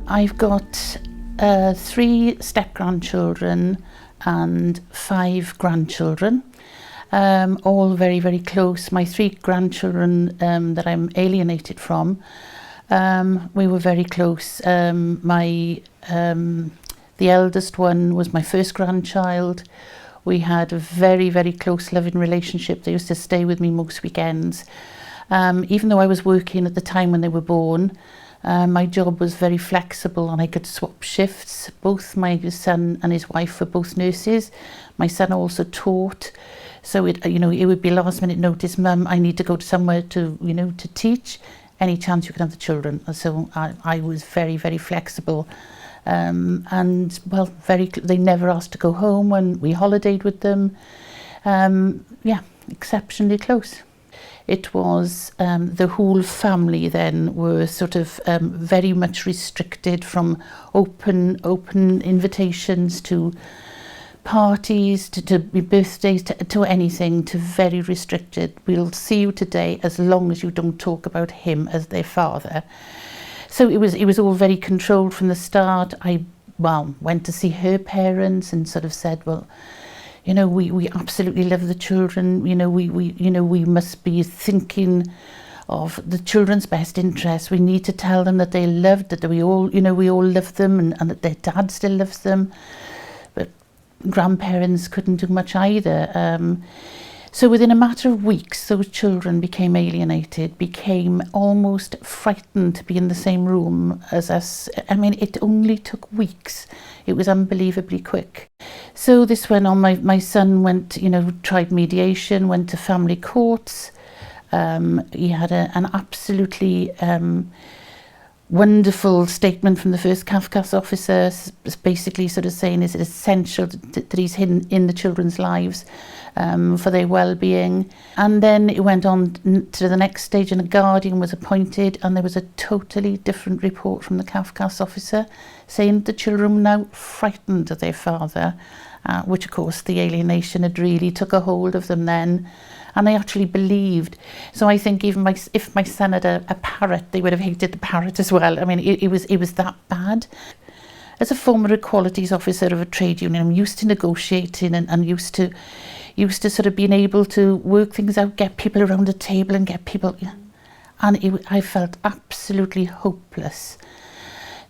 I've got 3 step-grandchildren and 5 grandchildren, all very, very close. My 3 grandchildren that I'm alienated from, we were very close. The eldest one was my first grandchild. We had a very, very close, loving relationship. They used to stay with me most weekends. Even though I was working at the time when they were born, my job was very flexible and I could swap shifts. Both my son and his wife were both nurses. My son also taught. So it would be last minute notice, Mum, I need to go to somewhere to, to teach. Any chance you can have the children? So I was very, very flexible. And well, they never asked to go home when we holidayed with them. Yeah, exceptionally close. It was the whole family then were sort of very much restricted from open invitations to parties, to birthdays, to anything, to very restricted. We'll see you today as long as you don't talk about him as their father. So it was all very controlled from the start. I went to see her parents and sort of said, well, we absolutely love the children. We must be thinking of the children's best interests. We need to tell them that they're loved, that we all love them, and that their dad still loves them. But grandparents couldn't do much either. So within a matter of weeks, those children became alienated, became almost frightened to be in the same room as us. I mean, it only took weeks. It was unbelievably quick. So this went on. My son went, tried mediation, went to family courts. He had an absolutely wonderful statement from the first Kafkas officer, basically sort of saying it's essential that he's in the children's lives for their well-being. And then it went on to the next stage and a guardian was appointed, and there was a totally different report from the Kafkas officer saying the children were now frightened of their father, which of course the alienation had really took a hold of them then. And they actually believed. So I think even if my son had a parrot, they would have hated the parrot as well. I mean, it was that bad. As a former equalities officer of a trade union, I'm used to negotiating and used to sort of being able to work things out, get people around a table and get people. And I felt absolutely hopeless.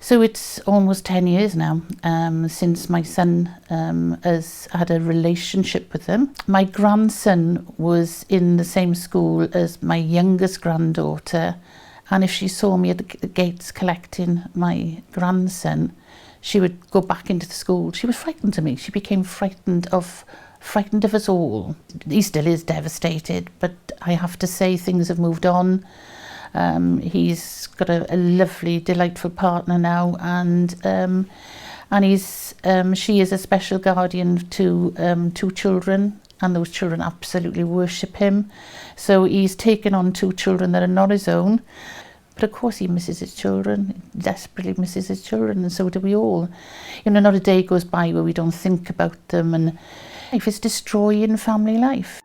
So it's almost 10 years now since my son has had a relationship with them. My grandson was in the same school as my youngest granddaughter, and if she saw me at the gates collecting my grandson, she would go back into the school. She was frightened of me. She became frightened of us all. He still is devastated, but I have to say things have moved on. He's got a lovely, delightful partner now, and she is a special guardian to 2 children, and those children absolutely worship him. So he's taken on 2 children that are not his own, but of course he misses his children, desperately misses his children, and so do we all. Not a day goes by where we don't think about them, and life is destroying family life.